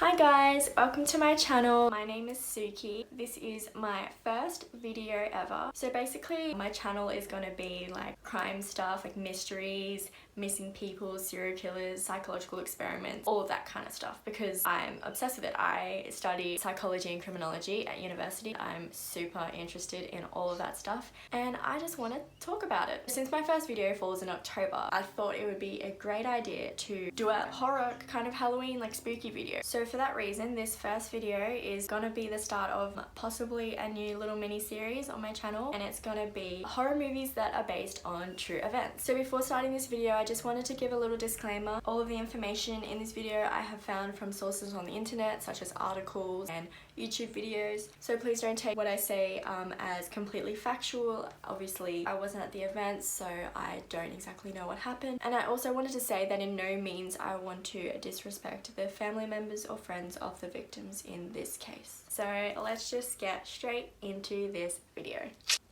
Hi guys, welcome to my channel. My name is Suki. This is my first video ever. So basically my channel is going to be like crime stuff, like mysteries, missing people, serial killers, psychological experiments, all of that kind of stuff because I'm obsessed with it. I study psychology and criminology at university. I'm super interested in all of that stuff and I just want to talk about it. Since my first video falls in October, I thought it would be a great idea to do a horror kind of Halloween like spooky video. So for that reason, this first video is gonna be the start of possibly a new little mini series on my channel, and it's gonna be horror movies that are based on true events. So before starting this video, I just wanted to give a little disclaimer. All of the information in this video I have found from sources on the internet, such as articles and YouTube videos. So please don't take what I say as completely factual. Obviously, I wasn't at the event, so I don't exactly know what happened. And I also wanted to say that in no means I want to disrespect the family members or friends of the victims in this case. So let's just get straight into this video.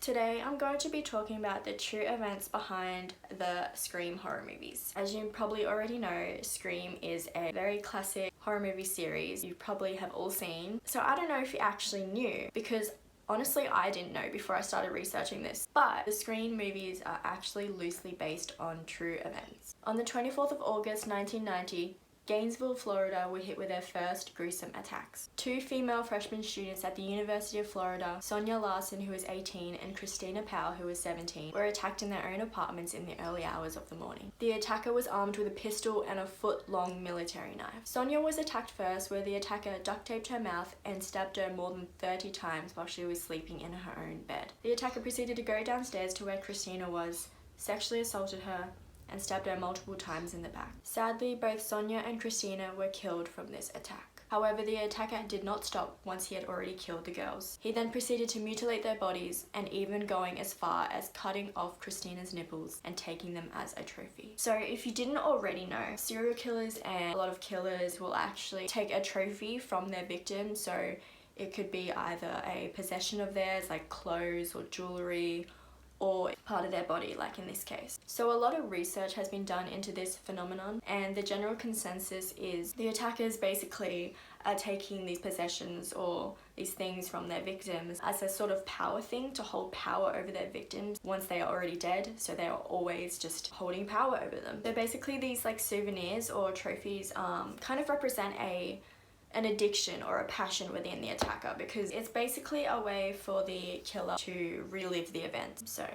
Today I'm going to be talking about the true events behind the Scream horror movies. As you probably already know, Scream is a very classic horror movie series you probably have all seen. So I don't know if you actually knew, because honestly I didn't know before I started researching this, but the Scream movies are actually loosely based on true events. On the 24th of August 1990, Gainesville, Florida were hit with their first gruesome attacks. Two female freshman students at the University of Florida, Sonia Larson, who was 18, and Christina Powell, who was 17, were attacked in their own apartments in the early hours of the morning. The attacker was armed with a pistol and a foot-long military knife. Sonia was attacked first, where the attacker duct-taped her mouth and stabbed her more than 30 times while she was sleeping in her own bed. The attacker proceeded to go downstairs to where Christina was, sexually assaulted her, and stabbed her multiple times in the back. Sadly, both Sonia and Christina were killed from this attack. However, the attacker did not stop once he had already killed the girls. He then proceeded to mutilate their bodies, and even going as far as cutting off Christina's nipples and taking them as a trophy. So if you didn't already know, serial killers and a lot of killers will actually take a trophy from their victim. So it could be either a possession of theirs, like clothes or jewelry, or part of their body, like in this case. So a lot of research has been done into this phenomenon, and the general consensus is the attackers basically are taking these possessions or these things from their victims as a sort of power thing to hold power over their victims once they are already dead, so they are always just holding power over them. So basically these like souvenirs or trophies kind of represent an addiction or a passion within the attacker, because it's basically a way for the killer to relive the event. So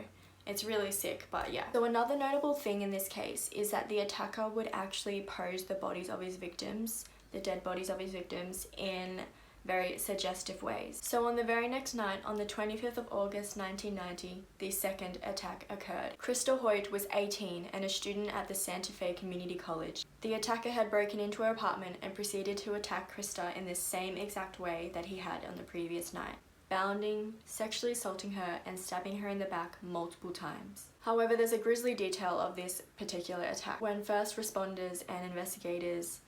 it's really sick, but yeah. So another notable thing in this case is that the attacker would actually pose the bodies of his victims, the dead bodies of his victims, in very suggestive ways. So on the very next night, on the 25th of August 1990, the second attack occurred. Krista Hoyt was 18 and a student at the Santa Fe Community College. The attacker had broken into her apartment and proceeded to attack Krista in the same exact way that he had on the previous night, bounding, sexually assaulting her, and stabbing her in the back multiple times. However, there's a grisly detail of this particular attack. When first responders and investigators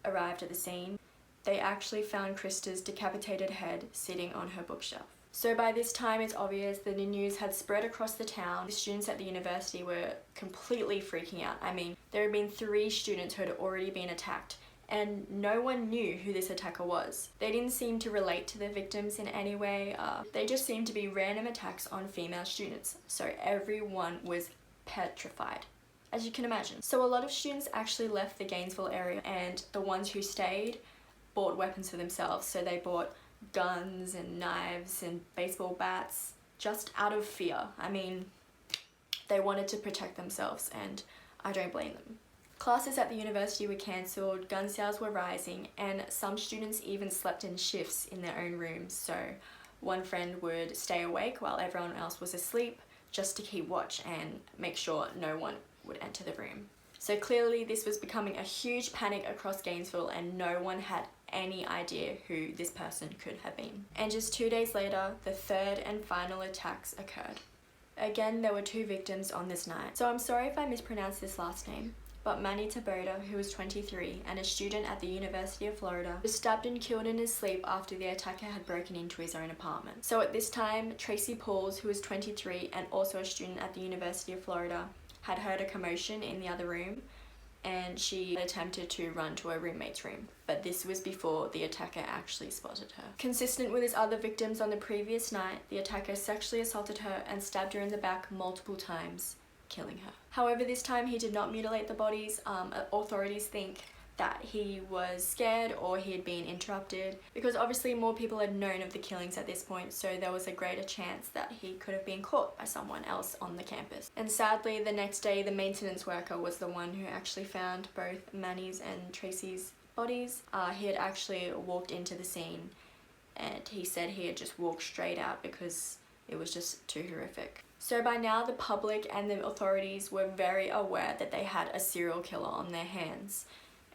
arrived at the scene, they actually found Krista's decapitated head sitting on her bookshelf. So by this time, it's obvious that the news had spread across the town. The students at the university were completely freaking out. I mean, there had been 3 students who had already been attacked, and no one knew who this attacker was. They didn't seem to relate to the victims in any way. They just seemed to be random attacks on female students. So everyone was petrified, as you can imagine. So a lot of students actually left the Gainesville area, and the ones who stayed bought weapons for themselves. So they bought guns and knives and baseball bats just out of fear. I mean, they wanted to protect themselves, and I don't blame them. Classes at the university were cancelled, gun sales were rising, and some students even slept in shifts in their own rooms. So one friend would stay awake while everyone else was asleep just to keep watch and make sure no one would enter the room. So clearly this was becoming a huge panic across Gainesville, and no one had any idea who this person could have been. And just 2 days later, the third and final attacks occurred. Again, there were 2 victims on this night. So I'm sorry if I mispronounced this last name, but Manny Taboda, who was 23 and a student at the University of Florida, was stabbed and killed in his sleep after the attacker had broken into his own apartment. So at this time, Tracy Pauls, who was 23 and also a student at the University of Florida, had heard a commotion in the other room, and she attempted to run to her roommate's room, but this was before the attacker actually spotted her. Consistent with his other victims on the previous night, the attacker sexually assaulted her and stabbed her in the back multiple times, killing her. However, this time he did not mutilate the bodies. Authorities think that he was scared or he had been interrupted, because obviously more people had known of the killings at this point, so there was a greater chance that he could have been caught by someone else on the campus. And sadly, the next day the maintenance worker was the one who actually found both Manny's and Tracy's bodies. He had actually walked into the scene and he said he had just walked straight out because it was just too horrific. So by now the public and the authorities were very aware that they had a serial killer on their hands.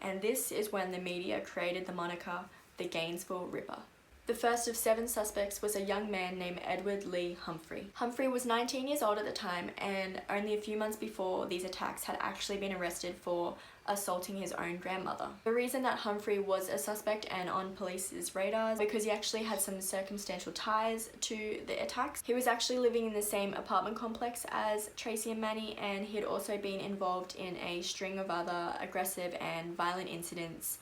And this is when the media created the moniker, the Gainesville Ripper. The first of 7 suspects was a young man named Edward Lee Humphrey. Humphrey was 19 years old at the time, and only a few months before these attacks had actually been arrested for assaulting his own grandmother. The reason that Humphrey was a suspect and on police's radars because he actually had some circumstantial ties to the attacks. He was actually living in the same apartment complex as Tracy and Manny, and he had also been involved in a string of other aggressive and violent incidents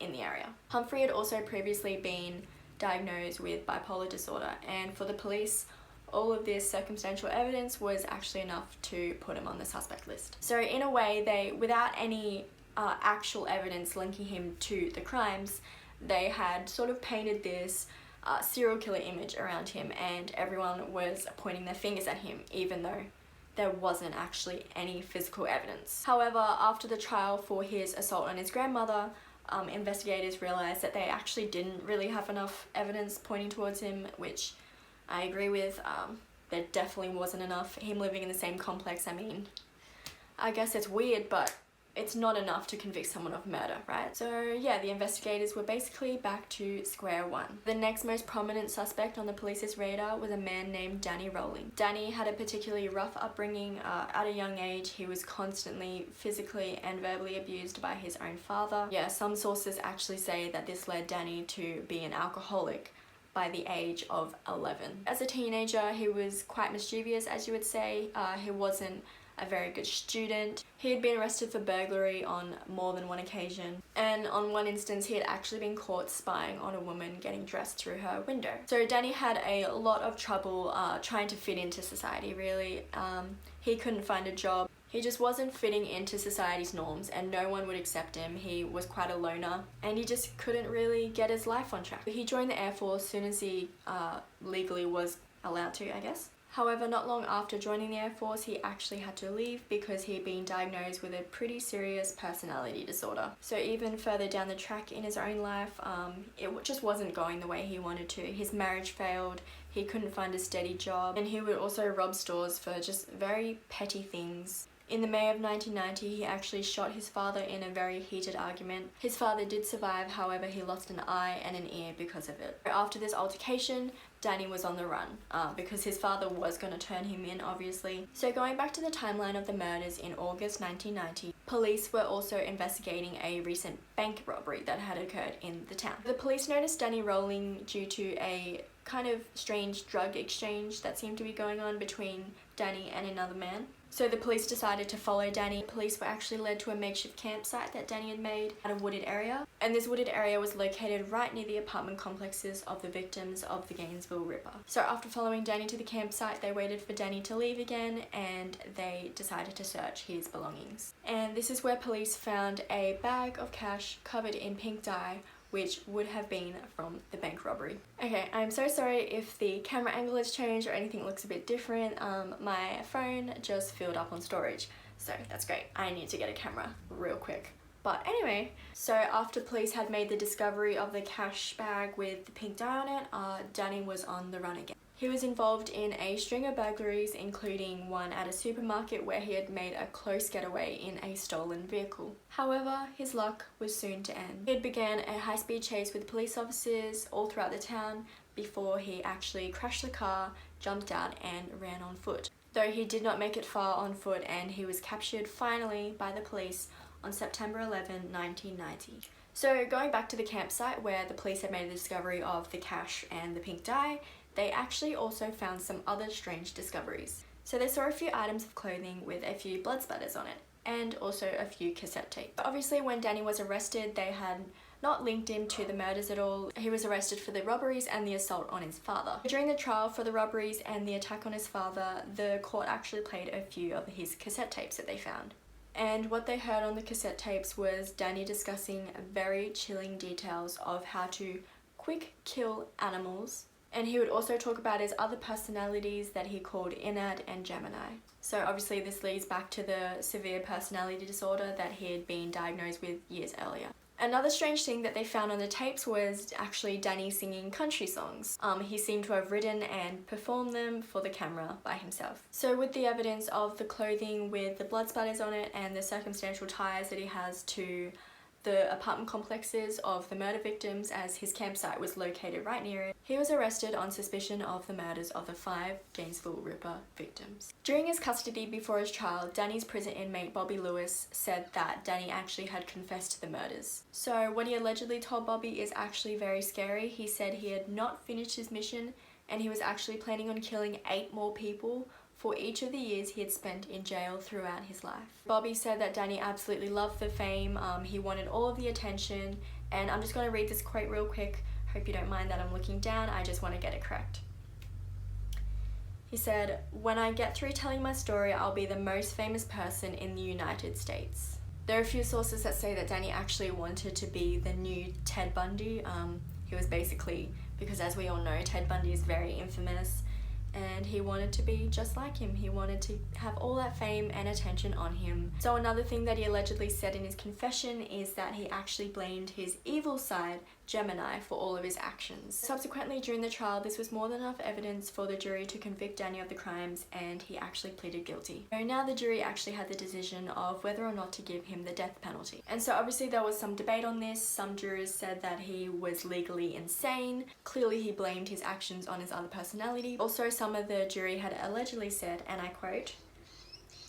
in the area. Humphrey had also previously been diagnosed with bipolar disorder, and for the police, all of this circumstantial evidence was actually enough to put him on the suspect list. So in a way, they, without any actual evidence linking him to the crimes, they had sort of painted this serial killer image around him, and everyone was pointing their fingers at him, even though there wasn't actually any physical evidence. However, after the trial for his assault on his grandmother, investigators realized that they actually didn't really have enough evidence pointing towards him, which I agree with. There definitely wasn't enough. Him living in the same complex, I mean, I guess it's weird, but it's not enough to convict someone of murder, right? So yeah, the investigators were basically back to square one. The next most prominent suspect on the police's radar was a man named Danny Rowling. Danny had a particularly rough upbringing. At a young age, he was constantly physically and verbally abused by his own father. Yeah, some sources actually say that this led Danny to be an alcoholic by the age of 11. As a teenager, he was quite mischievous, as you would say. He wasn't a very good student. He had been arrested for burglary on more than one occasion, and on one instance he had actually been caught spying on a woman getting dressed through her window. So Danny had a lot of trouble trying to fit into society, really. He couldn't find a job. He just wasn't fitting into society's norms, and no one would accept him. He was quite a loner, and he just couldn't really get his life on track. He joined the Air Force as soon as he legally was allowed to, I guess. However, not long after joining the Air Force, he actually had to leave because he had been diagnosed with a pretty serious personality disorder. So even further down the track in his own life, it just wasn't going the way he wanted to. His marriage failed, he couldn't find a steady job, and he would also rob stores for just very petty things. In the May of 1990, he actually shot his father in a very heated argument. His father did survive, however he lost an eye and an ear because of it. After this altercation, Danny was on the run because his father was going to turn him in, obviously. So going back to the timeline of the murders in August 1990, police were also investigating a recent bank robbery that had occurred in the town. The police noticed Danny Rowling due to a kind of strange drug exchange that seemed to be going on between Danny and another man. So the police decided to follow Danny. Police were actually led to a makeshift campsite that Danny had made at a wooded area. And this wooded area was located right near the apartment complexes of the victims of the Gainesville Ripper. So after following Danny to the campsite, they waited for Danny to leave again, and they decided to search his belongings. And this is where police found a bag of cash covered in pink dye, which would have been from the bank robbery. Okay, I'm so sorry if the camera angle has changed or anything looks a bit different. My phone just filled up on storage, so that's great. I need to get a camera real quick. But anyway, so after police had made the discovery of the cash bag with the pink dye on it, Danny was on the run again. He was involved in a string of burglaries, including one at a supermarket where he had made a close getaway in a stolen vehicle. However, his luck was soon to end. He had began a high-speed chase with police officers all throughout the town before he actually crashed the car, jumped out, and ran on foot. Though he did not make it far on foot, and he was captured finally by the police on September 11, 1990. So going back to the campsite where the police had made the discovery of the cash and the pink dye, they actually also found some other strange discoveries. So they saw a few items of clothing with a few blood spatters on it. and also a few cassette tapes. But obviously when Danny was arrested, they had not linked him to the murders at all. He was arrested for the robberies and the assault on his father. During the trial for the robberies and the attack on his father, the court actually played a few of his cassette tapes that they found. And what they heard on the cassette tapes was Danny discussing very chilling details of how to quick kill animals. And he would also talk about his other personalities that he called Inad and Gemini. So obviously this leads back to the severe personality disorder that he had been diagnosed with years earlier. Another strange thing that they found on the tapes was actually Danny singing country songs. He seemed to have written and performed them for the camera by himself. So with the evidence of the clothing with the blood splatters on it and the circumstantial ties that he has to the apartment complexes of the murder victims, as his campsite was located right near it, he was arrested on suspicion of the murders of the 5 Gainesville Ripper victims. During his custody before his trial, Danny's prison inmate Bobby Lewis said that Danny actually had confessed to the murders. So what he allegedly told Bobby is actually very scary. He said he had not finished his mission and he was actually planning on killing 8 more people for each of the years he had spent in jail throughout his life. Bobby said that Danny absolutely loved the fame, he wanted all of the attention, and I'm just going to read this quote real quick. Hope you don't mind that I'm looking down, I just want to get it correct. He said, "When I get through telling my story, I'll be the most famous person in the United States." There are a few sources that say that Danny actually wanted to be the new Ted Bundy. He was basically, because as we all know, Ted Bundy is very infamous, and he wanted to be just like him. He wanted to have all that fame and attention on him. So another thing that he allegedly said in his confession is that he actually blamed his evil side, Gemini, for all of his actions. Subsequently, during the trial, this was more than enough evidence for the jury to convict Danny of the crimes, and he actually pleaded guilty. So now the jury actually had the decision of whether or not to give him the death penalty. And so obviously there was some debate on this. Some jurors said that he was legally insane. Clearly he blamed his actions on his other personality. Also, some of the jury had allegedly said, and I quote,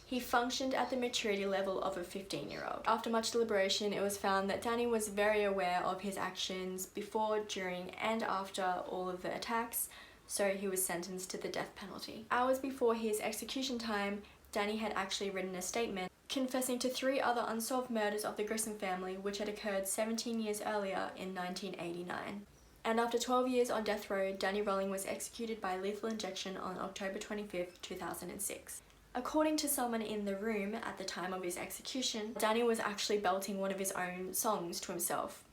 "He functioned at the maturity level of a 15-year-old. After much deliberation, it was found that Danny was very aware of his actions before, during, and after all of the attacks, so he was sentenced to the death penalty. Hours before his execution time, Danny had actually written a statement confessing to 3 other unsolved murders of the Grissom family, which had occurred 17 years earlier in 1989. And after 12 years on death row, Danny Rolling was executed by lethal injection on October 25th, 2006. According to someone in the room at the time of his execution, Danny was actually belting one of his own songs to himself,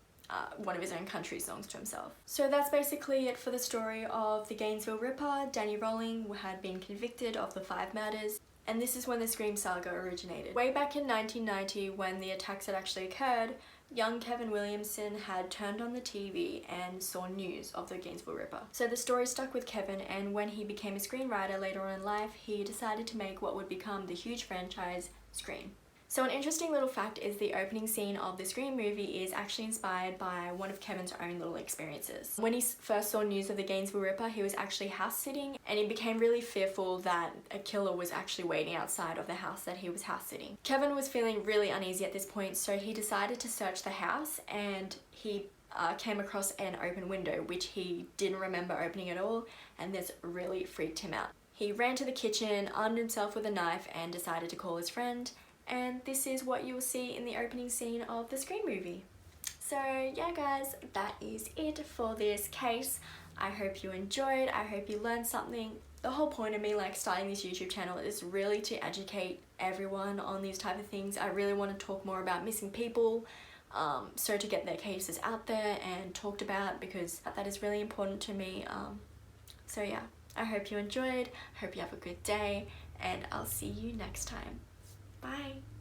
one of his own country songs to himself. So that's basically it for the story of the Gainesville Ripper. Danny Rolling had been convicted of the 5 murders, and this is when the Scream saga originated. Way back in 1990, when the attacks had actually occurred, young Kevin Williamson had turned on the TV and saw news of the Gainesville Ripper. So the story stuck with Kevin, and when he became a screenwriter later on in life, he decided to make what would become the huge franchise, Scream. So an interesting little fact is the opening scene of the Scream movie is actually inspired by one of Kevin's own little experiences. When he first saw news of the Gainesville Ripper, he was actually house sitting, and he became really fearful that a killer was actually waiting outside of the house that he was house sitting. Kevin was feeling really uneasy at this point, so he decided to search the house, and he came across an open window, which he didn't remember opening at all, and this really freaked him out. He ran to the kitchen, armed himself with a knife, and decided to call his friend. And this is what you will see in the opening scene of the Scream movie. So yeah guys, that is it for this case. I hope you enjoyed, I hope you learned something. The whole point of me starting this YouTube channel is really to educate everyone on these type of things. I really want to talk more about missing people, so to get their cases out there and talked about, because that is really important to me. So yeah, I hope you enjoyed, hope you have a good day, and I'll see you next time. Bye!